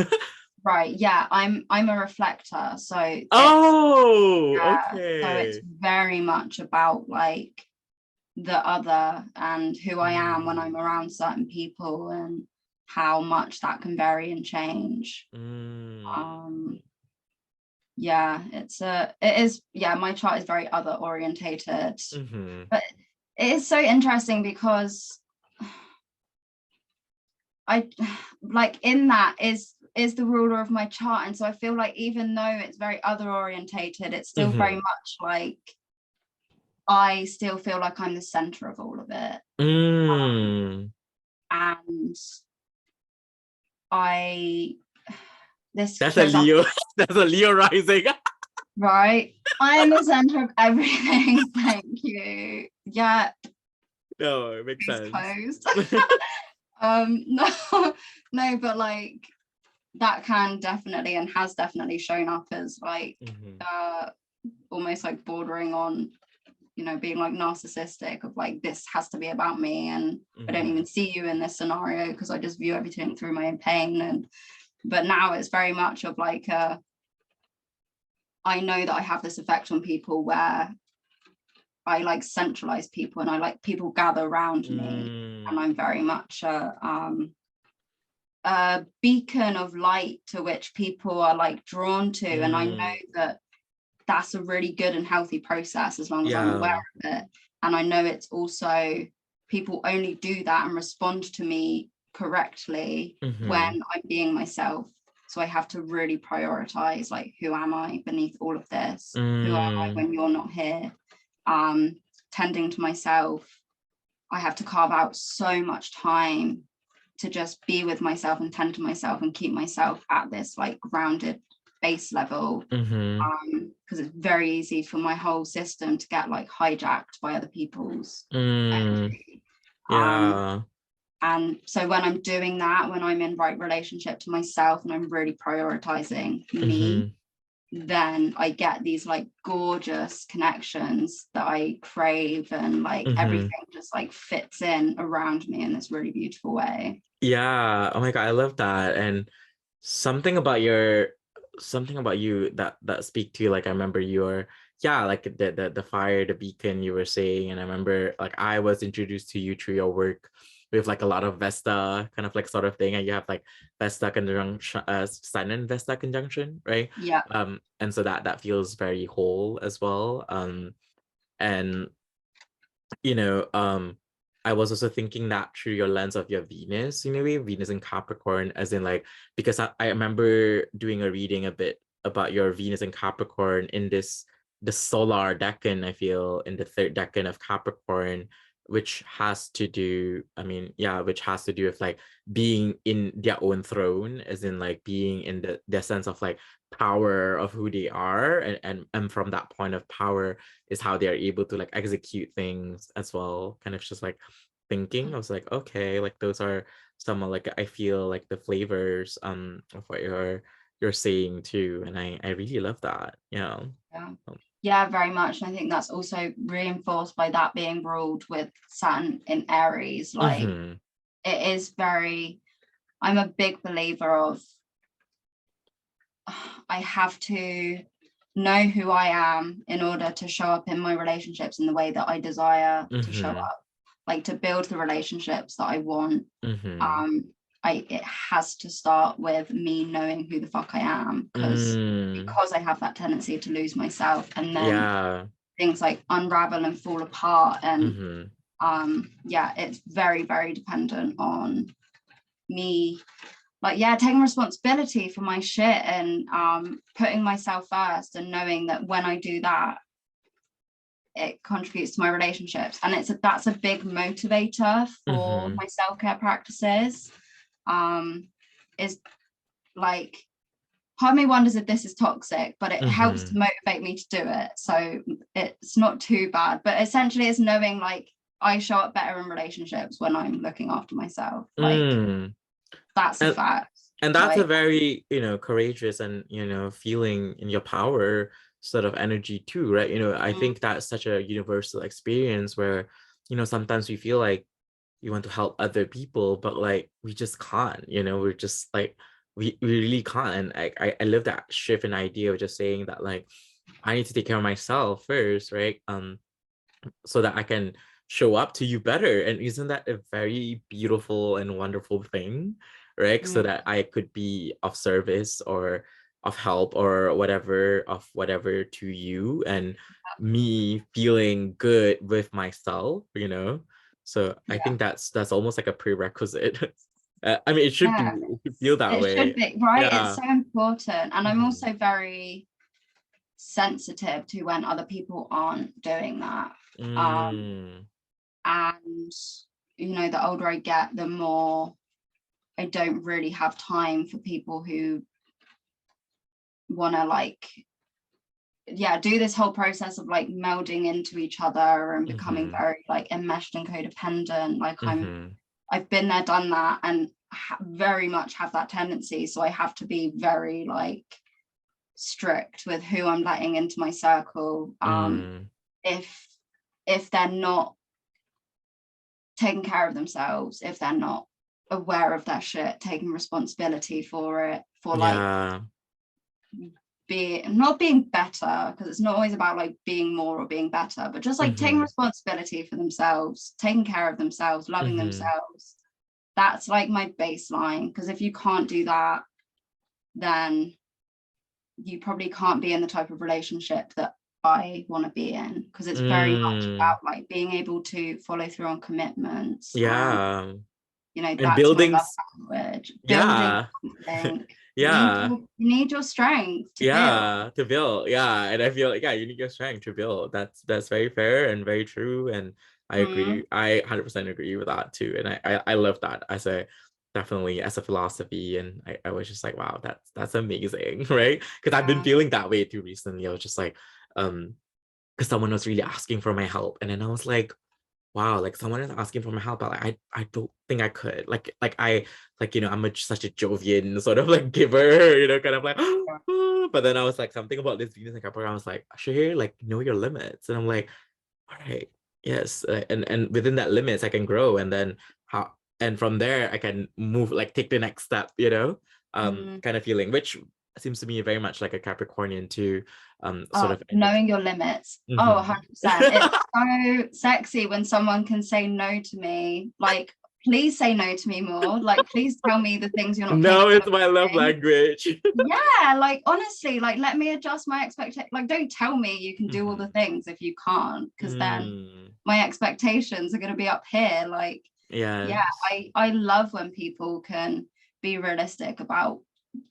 Right, yeah, I'm a reflector, so okay. So it's very much about like the other and who I am when I'm around certain people, and how much that can vary and change. Yeah, my chart is very other orientated, but it is so interesting because I like in that is is the ruler of my chart. And so I feel like even though it's very other orientated, it's still very much like I still feel like I'm the center of all of it. And that's a Leo. That's a Leo rising. Right. I am the center of everything. Thank you. Yeah. No, it makes sense. Closed. No, but like that can definitely and has definitely shown up as like almost like bordering on, you know, being like narcissistic of like, this has to be about me, and I don't even see you in this scenario because I just view everything through my own pain. But now it's very much of like I know that I have this effect on people where I like centralize people and I like people gather around me, and I'm very much a beacon of light to which people are like drawn to. And I know that that's a really good and healthy process as long as I'm aware of it. And I know it's also, people only do that and respond to me correctly when I'm being myself. So I have to really prioritize, like, who am I beneath all of this? Who am I when you're not here? Tending to myself, I have to carve out so much time to just be with myself and tend to myself and keep myself at this like grounded base level, because it's very easy for my whole system to get like hijacked by other people's energy. And so when I'm doing that, when I'm in right relationship to myself and I'm really prioritizing me, then I get these like gorgeous connections that I crave, and like everything just like fits in around me in this really beautiful way. Yeah. Oh my God, I love that. And something about you that speak to you, like I remember your like the fire, the beacon you were saying. And I remember like I was introduced to you through your work with like a lot of Vesta kind of like sort of thing, and you have like Vesta conjunction, Sun and Vesta conjunction, right? Yeah. And so that feels very whole as well. And you know, I was also thinking that through your lens of your Venus, in a way, Venus in Capricorn, as in like, because I remember doing a reading a bit about your Venus in Capricorn in the solar decan, I feel, in the third decan of Capricorn, which has to do, which has to do with like being in their own throne, as in like being in the sense of like power of who they are, and from that point of power is how they are able to like execute things as well. Kind of just like thinking, I was like, okay, like those are some of like, I feel like the flavors of what you're saying too, and I really love that. Yeah, very much. And I think that's also reinforced by that being ruled with Saturn in Aries. Like it is very, I'm a big believer of, I have to know who I am in order to show up in my relationships in the way that I desire to show up, like to build the relationships that I want. It has to start with me knowing who the fuck I am, because I have that tendency to lose myself, and then things like unravel and fall apart. And it's very, very dependent on me, like taking responsibility for my shit, and putting myself first, and knowing that when I do that, it contributes to my relationships. And that's a big motivator for my self-care practices. Is like, part of me wonders if this is toxic, but it helps to motivate me to do it, so it's not too bad. But essentially it's knowing like I show up better in relationships when I'm looking after myself. Like that's a fact. And that's a very, courageous and, feeling in your power sort of energy too, right? I think that's such a universal experience where, sometimes we feel like we want to help other people, but like we just can't, we're just like, we really can't. And I love that shift in idea of just saying that like I need to take care of myself first, right? So that I can show up to you better. And isn't that a very beautiful and wonderful thing, right? So that I could be of service or of help or whatever to you, and me feeling good with myself, so I think that's almost like a prerequisite. I mean, Yeah, it should feel that it should way. be, right? It's Yeah. so important. And I'm Mhm. also very sensitive to when other people aren't doing that. Mm. And, you know, the older I get, the more I don't really have time for people who want to like, yeah, do this whole process of like melding into each other and becoming Mhm. very like enmeshed and codependent. Like Mhm. I've been there, done that, and very much have that tendency. So I have to be very like strict with who I'm letting into my circle. Mm. If they're not taking care of themselves, if they're not aware of their shit, taking responsibility for it, for like Yeah. not being better, because it's not always about like being more or being better, but just like taking Mhm. responsibility for themselves, taking care of themselves, loving Mhm. themselves. That's like my baseline, because if you can't do that, then you probably can't be in the type of relationship that I want to be in, because it's very much Mm. about like being able to follow through on commitments. And Yeah. you know, And that's my building love language. Building yeah. something, Yeah. you need your strength to build. Yeah, to build. Yeah. And I feel like, yeah, you need your strength to build. That's very fair and very true. And I Mm, agree. I 100% agree with that too. And I love that as a definitely as a philosophy. And I was just like, wow, that's amazing, right? Because I've been yeah. feeling that way too recently. I was just like, because someone was really asking for my help. And then I was like, wow, like someone is asking for my help, but like I don't think I could. Like I like, I'm such a Jovian sort of like giver, kind of like but then I was like something about this Venus and Capricorn. I was like, sure, like know your limits. And I'm like, all right, yes. And within that limits I can grow. And then how and from there I can move, like take the next step, Mm. kind of feeling, which seems to me very much like a Capricornian too, sort Oh, of knowing energy. your limits. Oh, Mhm. 100%. It's so sexy when someone can say no to me. Like, please say no to me more. Like, please tell me the things you're not No, capable it's of my love doing. language. Yeah, like honestly, like let me adjust my expectation. Like, don't tell me you can do all the Mhm. things if you can't, because then Mm. my expectations are going to be up here. Like, yeah, Yes. I love when people can be realistic about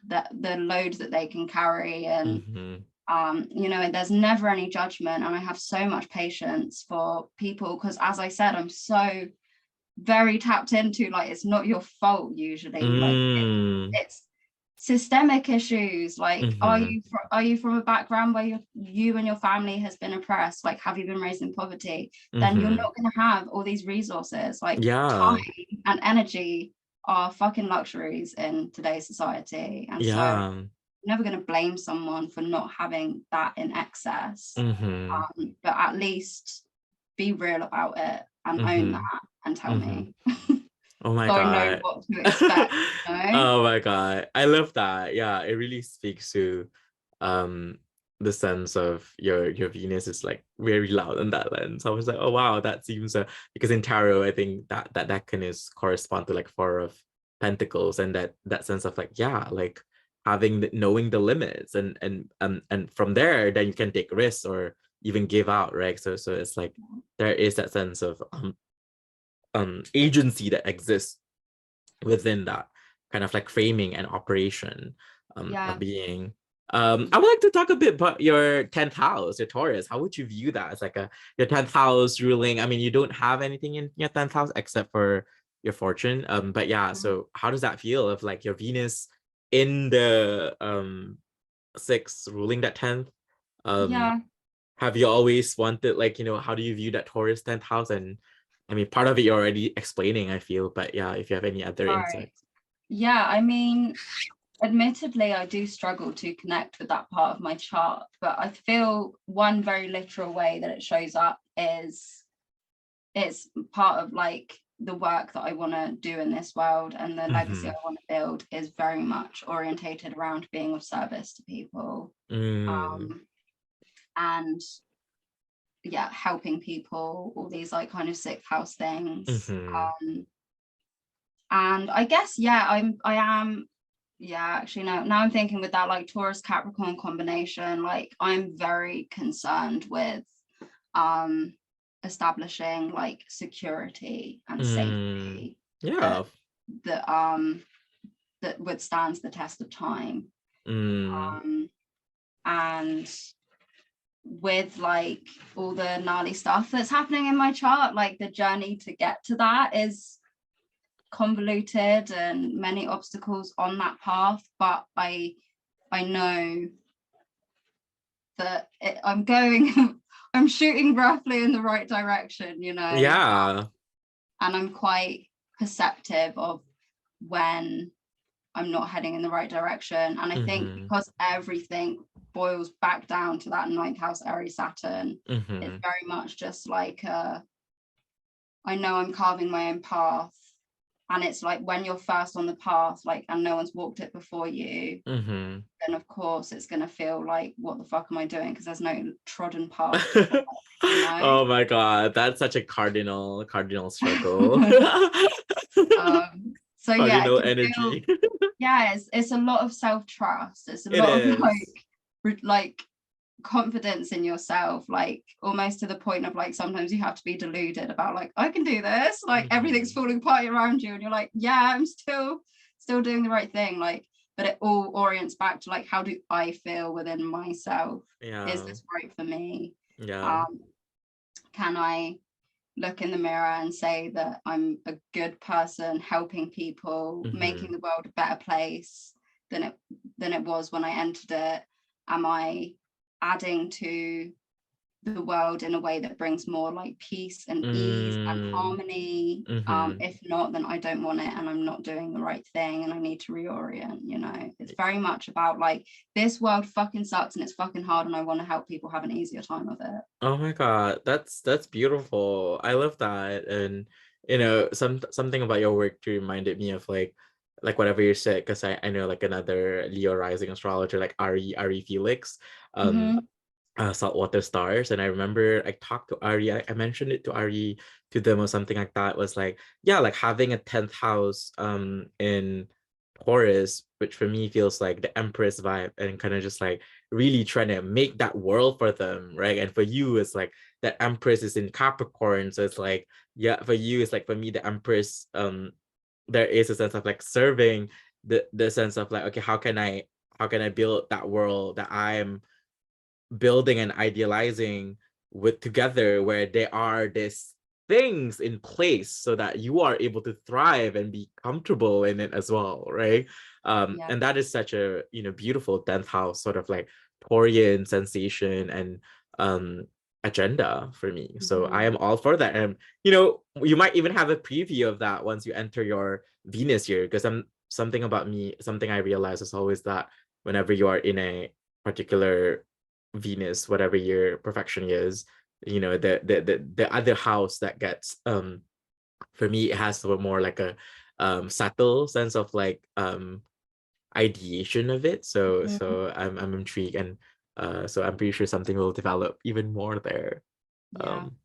the load that they can carry. And Mhm. you know, and there's never any judgment, and I have so much patience for people, because as I said, I'm so very tapped into like it's not your fault usually. Like Mm. it's systemic issues. Like Mhm. are you from a background where you and your family has been oppressed? Like, have you been raised in poverty? Then you're Mhm. not going to have all these resources. Like time Yeah. and energy are fucking luxuries in today's society, and so I'm Yeah. never going to blame someone for not having that in excess. Mhm. But at least be real about it and own that Mhm. and tell Mhm. me, Oh my so I know God. what to expect, you know? Oh my God. I love that. Yeah, it really speaks to um the sense of your Venus is like very loud in that lens. I was like, oh wow, that seems because in tarot, I think that can is correspond to like Four of Pentacles, and that sense of like, yeah, like knowing the limits, and from there then you can take risks or even give out, right? So it's like there is that sense of agency that exists within that kind of like framing and operation of Yeah. being. I would like to talk a bit about your 10th house, your Taurus. How would you view that as like your 10th house ruling? I mean, you don't have anything in your 10th house except for your fortune. But yeah, so how does that feel of like your Venus in the sixth ruling that 10th? Um, Yeah. have you always wanted, like, how do you view that Taurus 10th house? And I mean, part of it you're already explaining, I feel, but yeah, if you have any other Right. insights. Yeah, I mean, admittedly, I do struggle to connect with that part of my chart, but I feel one very literal way that it shows up is it's part of like the work that I want to do in this world, and the legacy Mm-hmm. I want to build is very much orientated around being of service to people. Mm. Um, and yeah, helping people, all these like kind of sixth house things. Mm-hmm. And I guess, yeah, I am, yeah, actually, no, now I'm thinking with that like Taurus Capricorn combination, like I'm very concerned with establishing like security and Mm. safety for Yeah. that withstands the test of time. Mm. And with like all the gnarly stuff that's happening in my chart, like the journey to get to that is convoluted and many obstacles on that path, but I know that I'm going I'm shooting roughly in the right direction, you know. Yeah. And I'm quite perceptive of when I'm not heading in the right direction. And I think because everything boils back down to that ninth house Aries Saturn, it's very much just like I know I'm carving my own path. And it's like when you're first on the path, like, and no one's walked it before you, then of course it's going to feel like, what the fuck am I doing? Because there's no trodden path. Before, you know? Oh my God, that's such a cardinal struggle. So cardinal yeah, energy. Yeah, it's a lot of self-trust. It's a lot of like confidence in yourself, like almost to the point of like sometimes you have to be deluded about like, I can do this, like everything's falling apart around you and you're like, yeah, I'm still doing the right thing, like, but it all orients back to like, how do I feel within myself? Is this right for me? Can I look in the mirror and say that I'm a good person, helping people, making the world a better place than it was when I entered it? Am I adding to the world in a way that brings more like peace and ease and harmony? If not, then I don't want it and I'm not doing the right thing and I need to reorient, you know. It's very much about like, this world fucking sucks and it's fucking hard and I want to help people have an easier time of it. Oh my God, that's beautiful. I love that. And you know, something about your work too reminded me of like whatever you said, because I know like another Leo rising astrologer, like Ari Felix, Saltwater Stars. And I remember I talked to Ari, I mentioned it to Ari, to them or something like that. It was like, yeah, like having a 10th house in Taurus, which for me feels like the Empress vibe, and kind of just like really trying to make that world for them, right? And for you, it's like the Empress is in Capricorn, so it's like, yeah, for you, it's like, for me, the Empress, there is a sense of like serving, the sense of like, okay, how can I build that world that I'm building and idealizing with together, where there are these things in place so that you are able to thrive and be comfortable in it as well, right? And that is such a, you know, beautiful 10th house sort of like Taurian sensation and agenda for me. So I am all for that. And you know, you might even have a preview of that once you enter your Venus year, because something about me, something I realize is always that whenever you are in a particular Venus, whatever your perfection is, you know, the other house that gets for me, it has a more like a subtle sense of like ideation of it. So I'm intrigued, and so I'm pretty sure something will develop even more there. I'm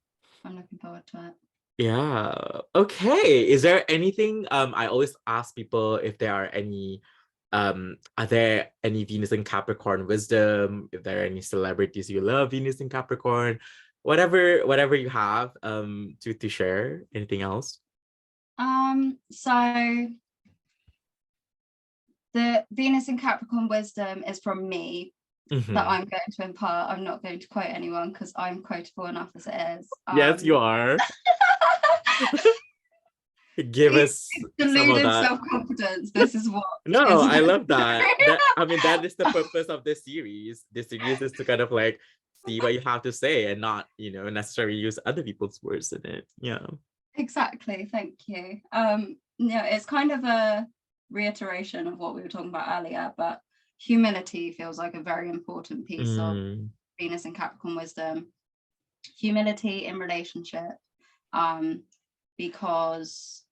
looking forward to it. Yeah. Okay. Is there anything, I always ask people if there are any, are there any Venus and Capricorn wisdom? If there are any celebrities you love, Venus and Capricorn, whatever you have, to share. Anything else? So the Venus and Capricorn wisdom is from me that I'm going to impart. I'm not going to quote anyone because I'm quotable enough as it is. Yes, you are. Give us deluded self-confidence. This is what. No, I love that. I mean, that is the purpose of this series. This series is to kind of like see what you have to say and not, you know, necessarily use other people's words in it. Yeah. Exactly. Thank you. Yeah, it's kind of a reiteration of what we were talking about earlier, but humility feels like a very important piece of Venus and Capricorn wisdom. Humility in relationship, because,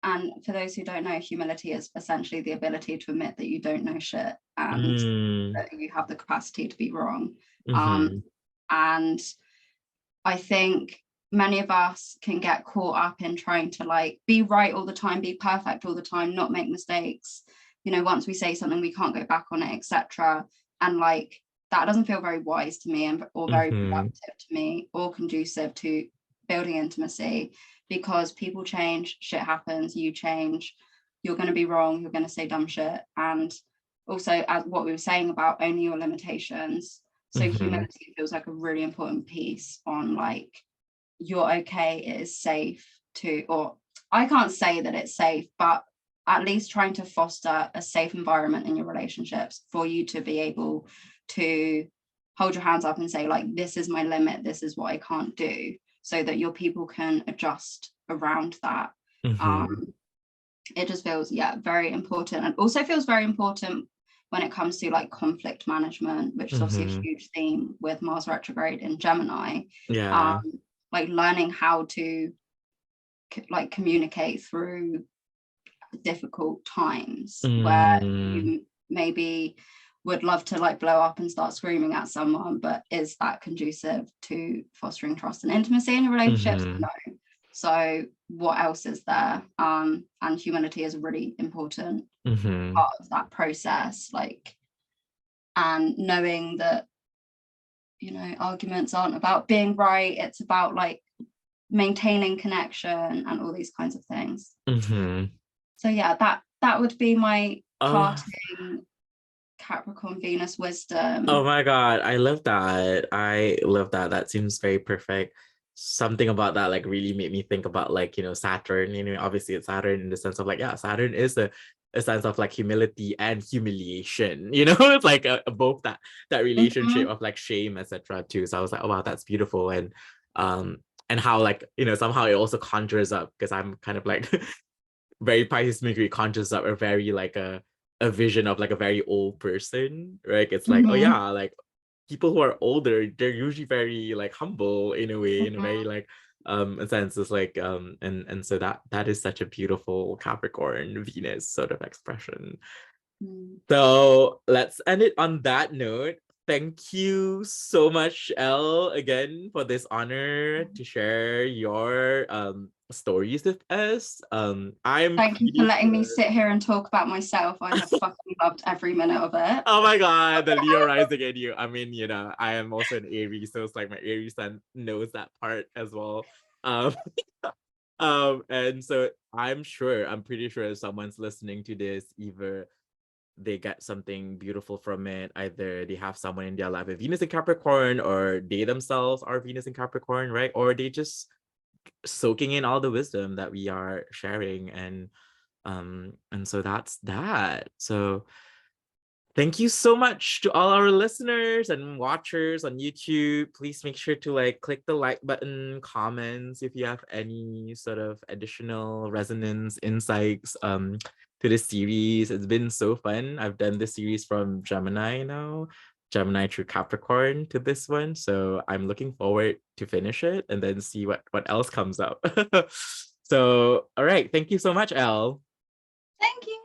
and for those who don't know, humility is essentially the ability to admit that you don't know shit and that you have the capacity to be wrong. And I think many of us can get caught up in trying to like be right all the time, be perfect all the time, not make mistakes. You know, once we say something, we can't go back on it, etc. And like that doesn't feel very wise to me or very productive to me or conducive to building intimacy, because people change, shit happens, you change, you're going to be wrong, you're going to say dumb shit. And also, as what we were saying about owning your limitations, so humility feels like a really important piece on like, you're okay, it is safe to, or I can't say that it's safe, but at least trying to foster a safe environment in your relationships for you to be able to hold your hands up and say like, this is my limit, this is what I can't do, so that your people can adjust around that. It just feels, yeah, very important, and also feels very important when it comes to like conflict management, which is obviously a huge theme with Mars retrograde in Gemini. Like learning how to like communicate through difficult times where you maybe would love to like blow up and start screaming at someone, but is that conducive to fostering trust and intimacy in your relationships? No. So what else is there? And humility is a really important part of that process, like, and knowing that, you know, arguments aren't about being right, it's about like maintaining connection and all these kinds of things. So yeah, that would be my parting Capricorn Venus wisdom. Oh my god, I love that. I love that. That seems very perfect. Something about that like really made me think about like, you know, Saturn. You know, obviously it's Saturn in the sense of like, yeah, Saturn is a sense of like humility and humiliation, you know. It's like both that relationship of like shame, etc. too. So I was like, oh wow, that's beautiful. And how like, you know, somehow it also conjures up, because I'm kind of like very Pisces Mercury, conjures up a very like a vision of like a very old person, right? It's like, oh yeah, like people who are older, they're usually very like humble in a way, in a very like a sense. It's like and so that is such a beautiful Capricorn Venus sort of expression. So let's end it on that note. Thank you so much, Elle, again, for this honor to share your stories with us. Thank you for letting me sit here and talk about myself. I have fucking loved every minute of it. Oh my god, the Leo rising in you. I mean, you know, I am also an Aries, so it's like my Aries sun knows that part as well. And so I'm pretty sure if someone's listening to this, either they get something beautiful from it, either they have someone in their life with Venus in Capricorn, or they themselves are Venus in Capricorn, right? Or they just soaking in all the wisdom that we are sharing. And so that's that. So thank you so much to all our listeners and watchers on YouTube. Please make sure to like click the like button, comments if you have any sort of additional resonance, insights to this series. It's been so fun. I've done this series from Gemini now, Gemini through Capricorn to this one. So I'm looking forward to finish it and then see what else comes up. So, all right. Thank you so much, Elle. Thank you.